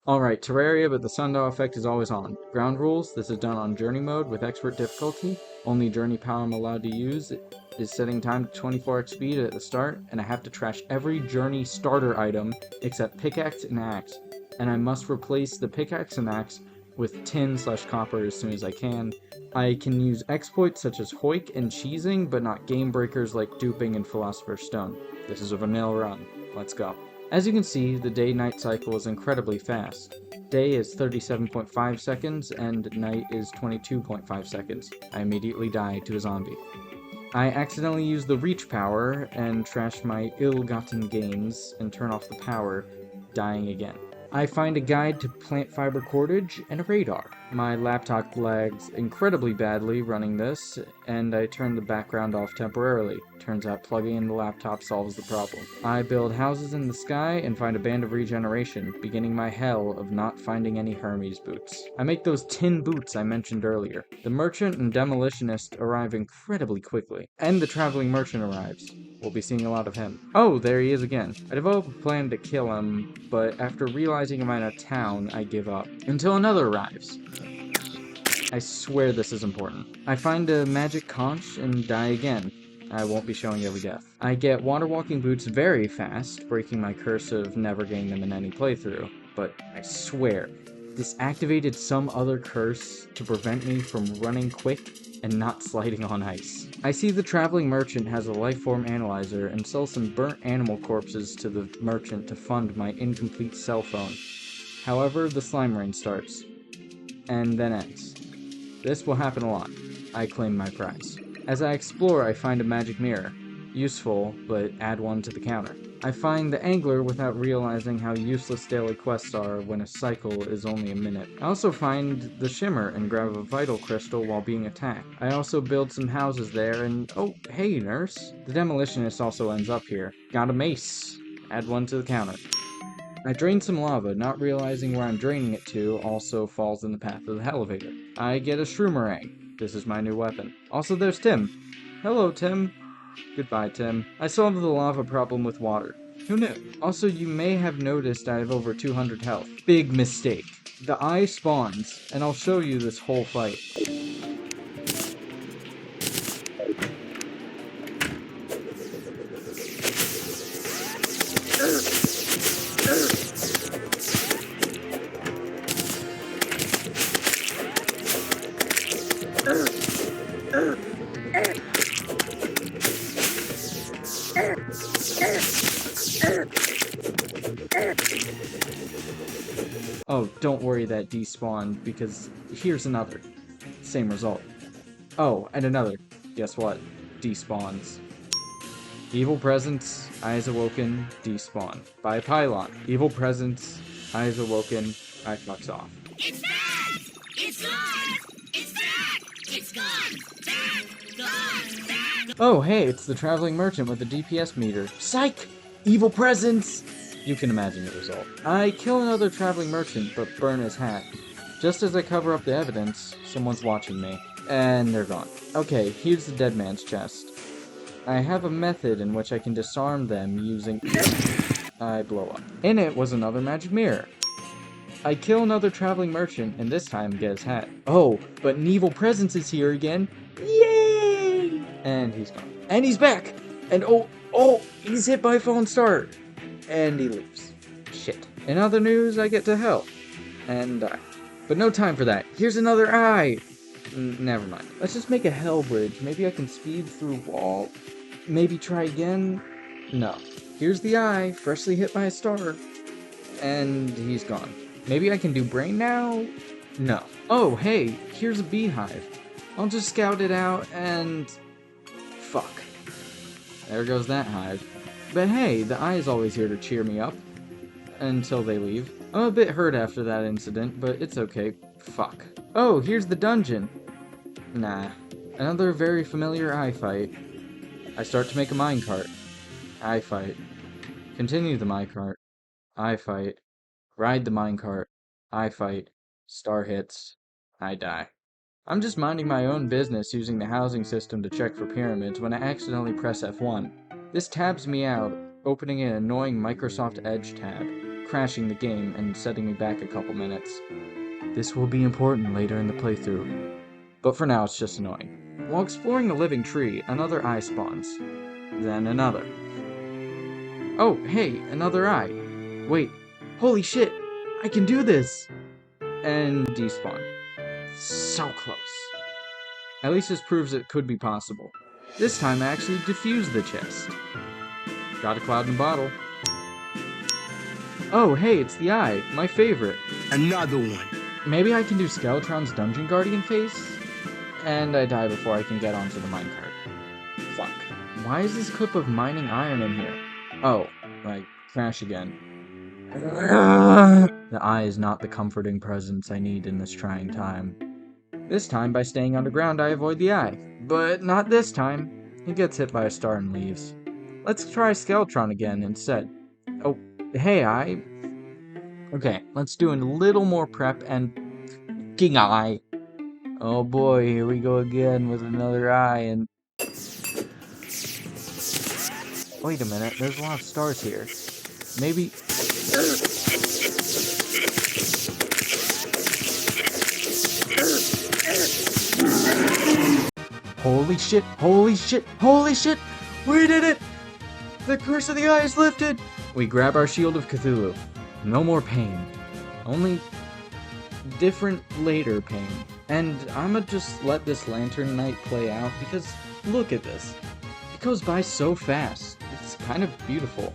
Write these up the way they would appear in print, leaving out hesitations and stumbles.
Alright, Terraria, but the Sundial effect is always on. Ground rules, this is done on Journey mode with expert difficulty. Only Journey power I'm allowed to use is setting time to 24x speed at the start, and I have to trash every Journey starter item except pickaxe and axe. And I must replace the pickaxe and axe with tin/copper as soon as I can. I can use exploits such as Hoik and cheesing, but not game breakers like duping and Philosopher's Stone. This is a vanilla run. Let's go. As you can see, the day-night cycle is incredibly fast. Day is 37.5 seconds, and night is 22.5 seconds. I immediately die to a zombie. I accidentally use the reach power and trash my ill-gotten gains and turn off the power, dying again. I find a guide to plant fiber cordage and a radar. My laptop lags incredibly badly running this, and I turn the background off temporarily. Turns out plugging in the laptop solves the problem. I build houses in the sky and find a band of regeneration, beginning my hell of not finding any Hermes boots. I make those tin boots I mentioned earlier. The merchant and demolitionist arrive incredibly quickly, and the traveling merchant arrives. We'll be seeing a lot of him. Oh, there he is again. I develop a plan to kill him, but after realizing I'm in a town, I give up. Until another arrives. I swear this is important. I find a magic conch and die again. I won't be showing every death. I get water walking boots very fast, breaking my curse of never getting them in any playthrough. But I swear, this activated some other curse to prevent me from running quick and not sliding on ice. I see the traveling merchant has a lifeform analyzer and sells some burnt animal corpses to the merchant to fund my incomplete cell phone. However, the slime rain starts, and then ends. This will happen a lot. I claim my prize. As I explore, I find a magic mirror. Useful, but add one to the counter. I find the angler without realizing how useless daily quests are when a cycle is only a minute. I also find the shimmer and grab a vital crystal while being attacked. I also build some houses there and oh, hey nurse. The demolitionist also ends up here. Got a mace. Add one to the counter. I drain some lava, not realizing where I'm draining it to also falls in the path of the elevator. I get a shroomerang. This is my new weapon. Also there's Tim. Hello Tim. Goodbye, Tim. I solved the lava problem with water. Who knew? Also, you may have noticed I have over 200 health. Big mistake. The eye spawns, and I'll show you this whole fight. Oh, don't worry that despawned, because here's another. Same result. Oh, and another. Guess what? Despawns. Evil presence, eyes awoken, despawn. By a pylon. Evil presence, eyes awoken, I fucks off. It's back! It's gone! It's back! It's gone! Back! Gone! Back! Oh, hey, it's the traveling merchant with the DPS meter. Psych! Evil presence! You can imagine the result. I kill another traveling merchant, but burn his hat. Just as I cover up the evidence, someone's watching me. And they're gone. Okay, here's the dead man's chest. I have a method in which I can disarm them using... I blow up. In it was another magic mirror. I kill another traveling merchant, and this time get his hat. Oh, but an evil presence is here again. Yay! And he's gone. And he's back! And oh, he's hit by a fallen star. And he leaves. Shit. In other news, I get to hell. And die. But no time for that. Here's another eye! Never mind. Let's just make a hell bridge. Maybe I can speed through wall. Maybe try again? No. Here's the eye, freshly hit by a star. And he's gone. Maybe I can do brain now? No. Oh, hey, here's a beehive. I'll just scout it out and... fuck. There goes that hive. But hey, the eye is always here to cheer me up. Until they leave. I'm a bit hurt after that incident, but it's okay. Fuck. Oh, here's the dungeon. Nah. Another very familiar eye fight. I start to make a minecart. Eye fight. Continue the minecart. Eye fight. Ride the minecart. Eye fight. Star hits. I die. I'm just minding my own business using the housing system to check for pyramids when I accidentally press F1. This tabs me out, opening an annoying Microsoft Edge tab. crashing the game and setting me back a couple minutes. This will be important later in the playthrough, but for now it's just annoying. While exploring the living tree, another eye spawns. Then another. Oh, hey, another eye. Wait, holy shit, I can do this! And despawn. So close. At least this proves it could be possible. This time I actually defused the chest. Got a cloud in a bottle. Oh, hey, it's the eye, my favorite. Another one. Maybe I can do Skeletron's Dungeon Guardian face? And I die before I can get onto the minecart. Fuck. Why is this clip of mining iron in here? Oh, I crash again. The eye is not the comforting presence I need in this trying time. This time, by staying underground, I avoid the eye. But not this time. He gets hit by a star and leaves. Let's try Skeletron again instead. Oh, hey, eye. Okay, let's do a little more prep and... King eye. Oh boy, here we go again with another eye and... Wait a minute, there's a lot of stars here. Maybe... Holy shit, holy shit, holy shit! We did it! The curse of the eye is lifted! We grab our shield of Cthulhu. No more pain. Only different later pain. And I'ma just let this lantern night play out because look at this. It goes by so fast. It's kind of beautiful.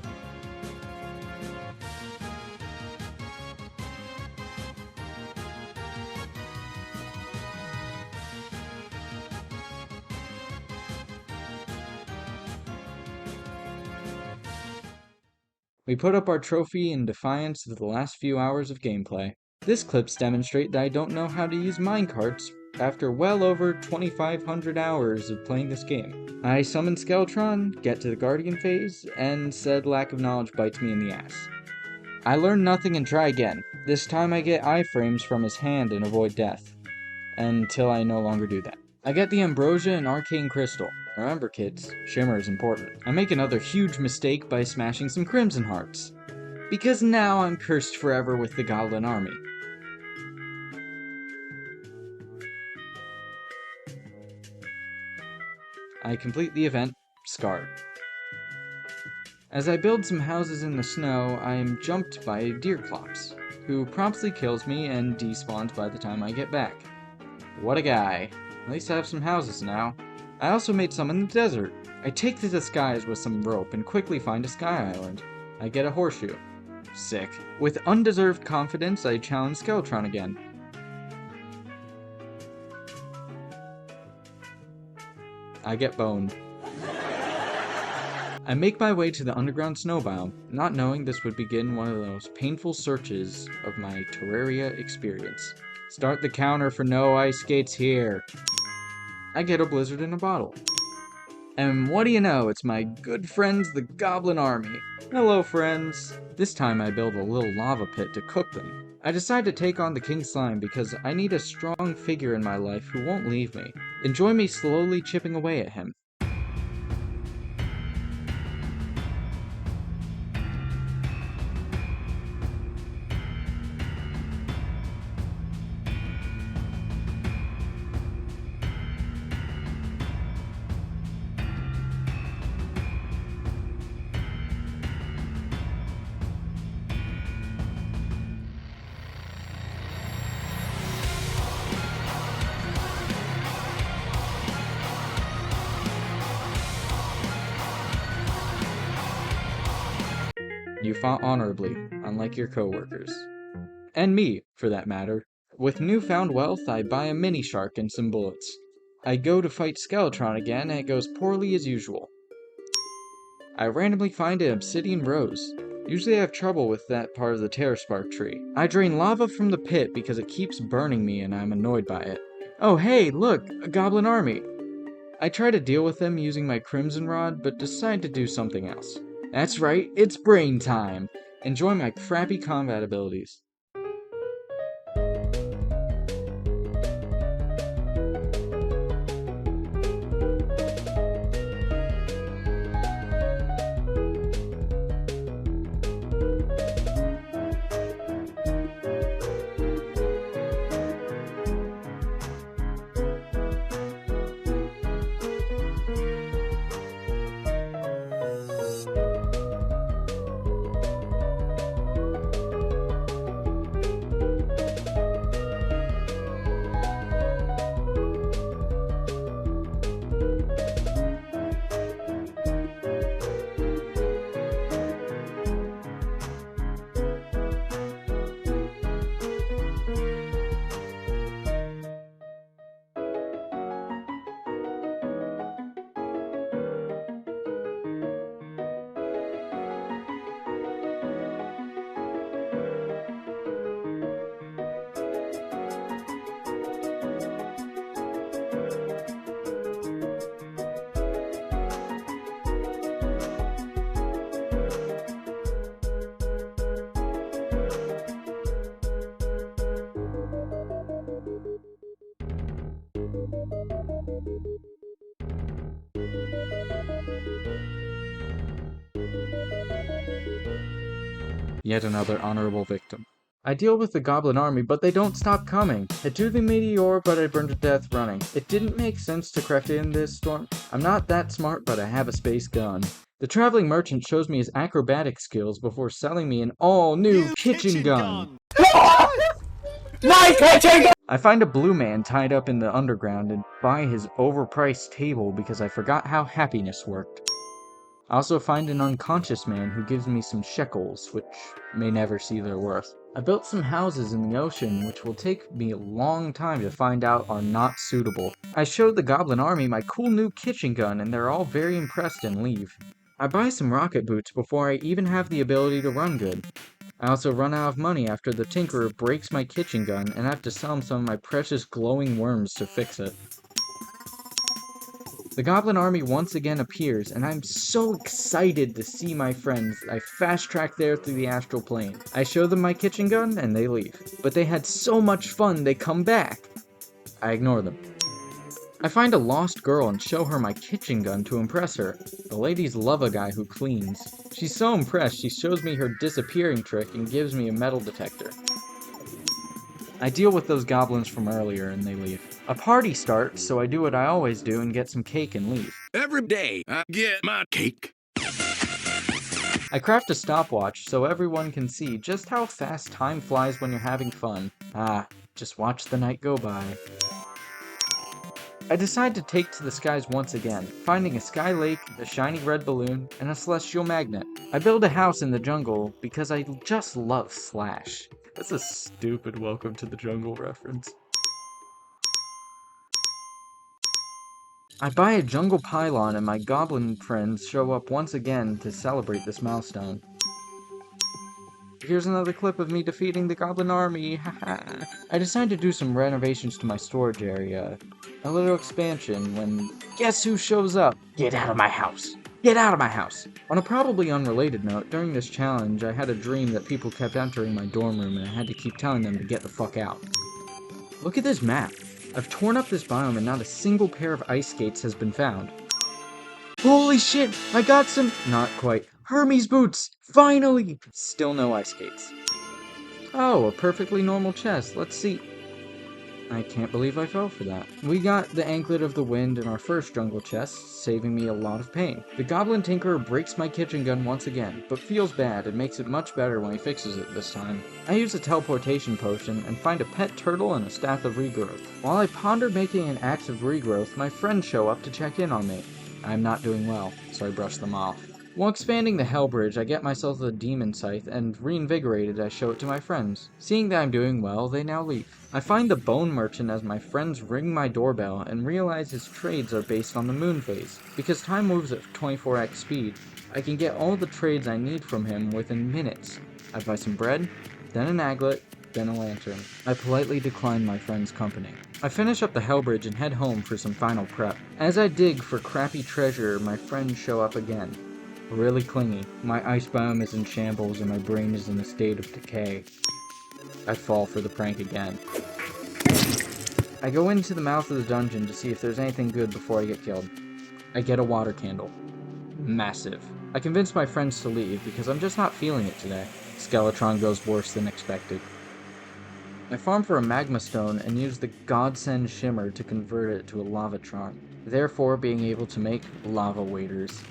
We put up our trophy in defiance of the last few hours of gameplay. This clips demonstrate that I don't know how to use minecarts after well over 2,500 hours of playing this game. I summon Skeletron, get to the Guardian phase, and said lack of knowledge bites me in the ass. I learn nothing and try again. This time I get iframes from his hand and avoid death. Until I no longer do that. I get the Ambrosia and Arcane Crystal. Remember kids, Shimmer is important. I make another huge mistake by smashing some Crimson Hearts. Because now I'm cursed forever with the Goblin Army. I complete the event, scarred. As I build some houses in the snow, I am jumped by a Deerclops, who promptly kills me and despawns by the time I get back. What a guy. At least I have some houses now. I also made some in the desert. I take to the skies with some rope and quickly find a sky island. I get a horseshoe. Sick. With undeserved confidence, I challenge Skeletron again. I get boned. I make my way to the underground snow biome, not knowing this would begin one of the most painful searches of my Terraria experience. Start the counter for no ice skates here. I get a blizzard in a bottle. And what do you know, it's my good friends the Goblin Army. Hello friends. This time I build a little lava pit to cook them. I decide to take on the King Slime because I need a strong figure in my life who won't leave me. Enjoy me slowly chipping away at him. You fought honorably, unlike your coworkers. And me, for that matter. With newfound wealth, I buy a mini shark and some bullets. I go to fight Skeletron again, and it goes poorly as usual. I randomly find an obsidian rose. Usually I have trouble with that part of the Terraspark tree. I drain lava from the pit because it keeps burning me and I'm annoyed by it. Oh hey, look, a goblin army! I try to deal with them using my crimson rod, but decide to do something else. That's right, it's brain time! Enjoy my crappy combat abilities. Yet another honorable victim. I deal with the goblin army, but they don't stop coming. I do the meteor, but I burn to death running. It didn't make sense to craft in this storm. I'm not that smart, but I have a space gun. The traveling merchant shows me his acrobatic skills before selling me an all-new kitchen gun. My kitchen gun! I find a blue man tied up in the underground and buy his overpriced table because I forgot how happiness worked. I also find an unconscious man who gives me some shekels, which may never see their worth. I built some houses in the ocean, which will take me a long time to find out are not suitable. I showed the goblin army my cool new kitchen gun, and they're all very impressed and leave. I buy some rocket boots before I even have the ability to run good. I also run out of money after the tinkerer breaks my kitchen gun, and I have to sell him some of my precious glowing worms to fix it. The goblin army once again appears, and I'm so excited to see my friends. I fast-track there through the astral plane. I show them my kitchen gun, and they leave. But they had so much fun, they come back. I ignore them. I find a lost girl and show her my kitchen gun to impress her. The ladies love a guy who cleans. She's so impressed, she shows me her disappearing trick and gives me a metal detector. I deal with those goblins from earlier, and they leave. A party starts, so I do what I always do and get some cake and leave. Every day I get my cake. I craft a stopwatch so everyone can see just how fast time flies when you're having fun. Just watch the night go by. I decide to take to the skies once again, finding a sky lake, a shiny red balloon, and a celestial magnet. I build a house in the jungle because I just love Slash. That's a stupid Welcome to the Jungle reference. I buy a jungle pylon and my goblin friends show up once again to celebrate this milestone. Here's another clip of me defeating the goblin army, haha. I decide to do some renovations to my storage area. A little expansion when... Guess who shows up? Get out of my house! Get out of my house! On a probably unrelated note, during this challenge, I had a dream that people kept entering my dorm room and I had to keep telling them to get the fuck out. Look at this map. I've torn up this biome and not a single pair of ice skates has been found. Holy shit! I got some... Not quite. Hermes boots! Finally! Still no ice skates. Oh, a perfectly normal chest. Let's see. I can't believe I fell for that. We got the Anklet of the Wind in our first jungle chest, saving me a lot of pain. The Goblin Tinkerer breaks my kitchen gun once again, but feels bad and makes it much better when he fixes it this time. I use a teleportation potion and find a pet turtle and a staff of regrowth. While I ponder making an axe of regrowth, my friends show up to check in on me. I'm not doing well, so I brush them off. While expanding the Hell Bridge, I get myself the Demon Scythe, and reinvigorated, I show it to my friends. Seeing that I'm doing well, they now leave. I find the Bone Merchant as my friends ring my doorbell and realize his trades are based on the moon phase. Because time moves at 24x speed, I can get all the trades I need from him within minutes. I buy some bread, then an aglet, then a lantern. I politely decline my friend's company. I finish up the Hell Bridge and head home for some final prep. As I dig for crappy treasure, my friends show up again. Really clingy. My ice biome is in shambles and my brain is in a state of decay. I fall for the prank again. I go into the mouth of the dungeon to see if there's anything good before I get killed. I get a water candle. Massive. I convince my friends to leave because I'm just not feeling it today. Skeletron goes worse than expected. I farm for a magma stone and use the Godsend Shimmer to convert it to a lavatron, therefore being able to make lava waders.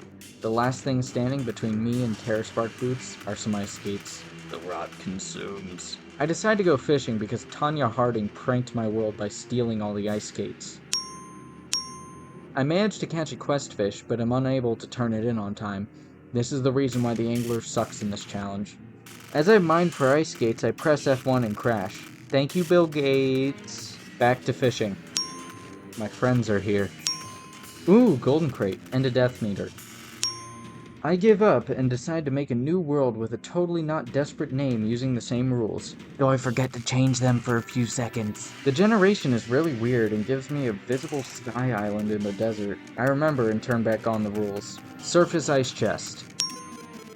The last thing standing between me and Terraspark boots are some ice skates. The rot consumes. I decide to go fishing because Tanya Harding pranked my world by stealing all the ice skates. I managed to catch a quest fish, but am unable to turn it in on time. This is the reason why the angler sucks in this challenge. As I mine for ice skates, I press F1 and crash. Thank you, Bill Gates. Back to fishing. My friends are here. Ooh, golden crate and a death meter. I give up and decide to make a new world with a totally not desperate name using the same rules. Though I forget to change them for a few seconds. The generation is really weird and gives me a visible sky island in the desert. I remember and turn back on the rules. Surface ice chest.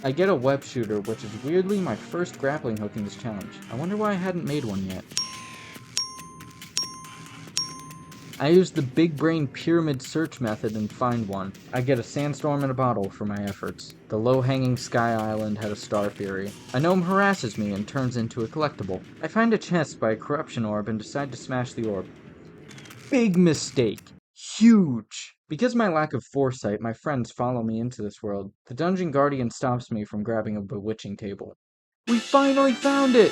I get a web shooter, which is weirdly my first grappling hook in this challenge. I wonder why I hadn't made one yet. I use the big brain pyramid search method and find one. I get a sandstorm in a bottle for my efforts. The low-hanging sky island had a star theory. A gnome harasses me and turns into a collectible. I find a chest by a corruption orb and decide to smash the orb. Big mistake. Huge. Because of my lack of foresight, my friends follow me into this world. The dungeon guardian stops me from grabbing a bewitching table. We finally found it!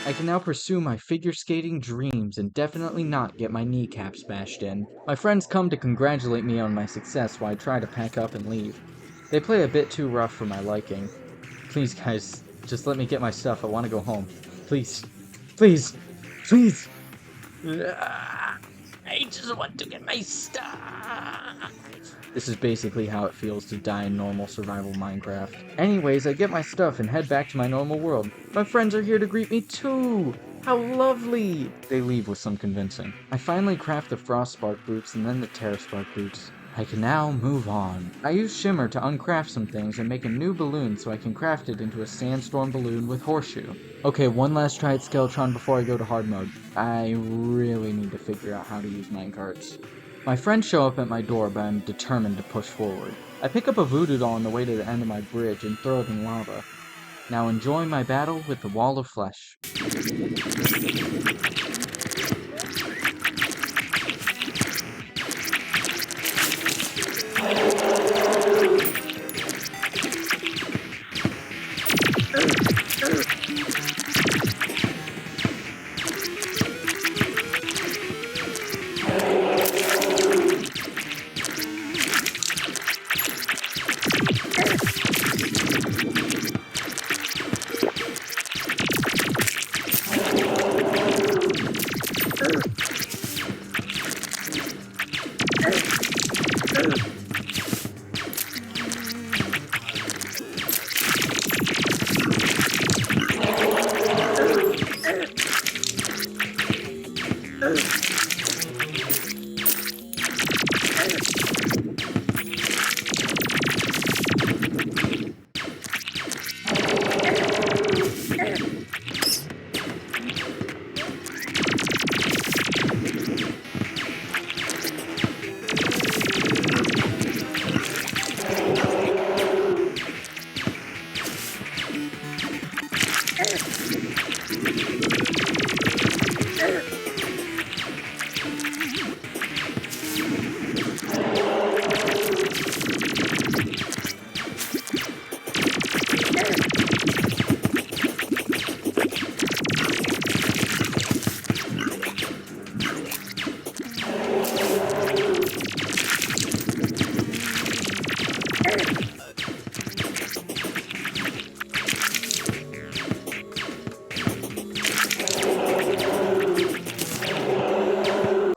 I can now pursue my figure skating dreams and definitely not get my kneecap smashed in. My friends come to congratulate me on my success while I try to pack up and leave. They play a bit too rough for my liking. Please guys, just let me get my stuff. I want to go home. Please. Please. Please. I just want to get my stuff. This is basically how it feels to die in normal survival Minecraft. Anyways, I get my stuff and head back to my normal world. My friends are here to greet me too! How lovely! They leave with some convincing. I finally craft the Frostspark boots and then the Terraspark boots. I can now move on. I use Shimmer to uncraft some things and make a new balloon so I can craft it into a sandstorm balloon with Horseshoe. Okay, one last try at Skeletron before I go to hard mode. I really need to figure out how to use minecarts. My friends show up at my door, but I'm determined to push forward. I pick up a voodoo doll on the way to the end of my bridge and throw it in lava. Now enjoy my battle with the wall of flesh.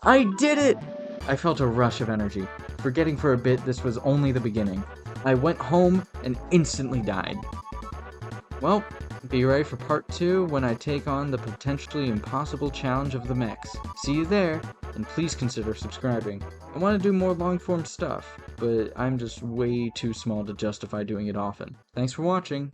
I did it! I felt a rush of energy, forgetting for a bit this was only the beginning. I went home and instantly died. Well, be ready for part 2 when I take on the potentially impossible challenge of the mechs. See you there, and please consider subscribing. I want to do more long-form stuff, but I'm just way too small to justify doing it often. Thanks for watching!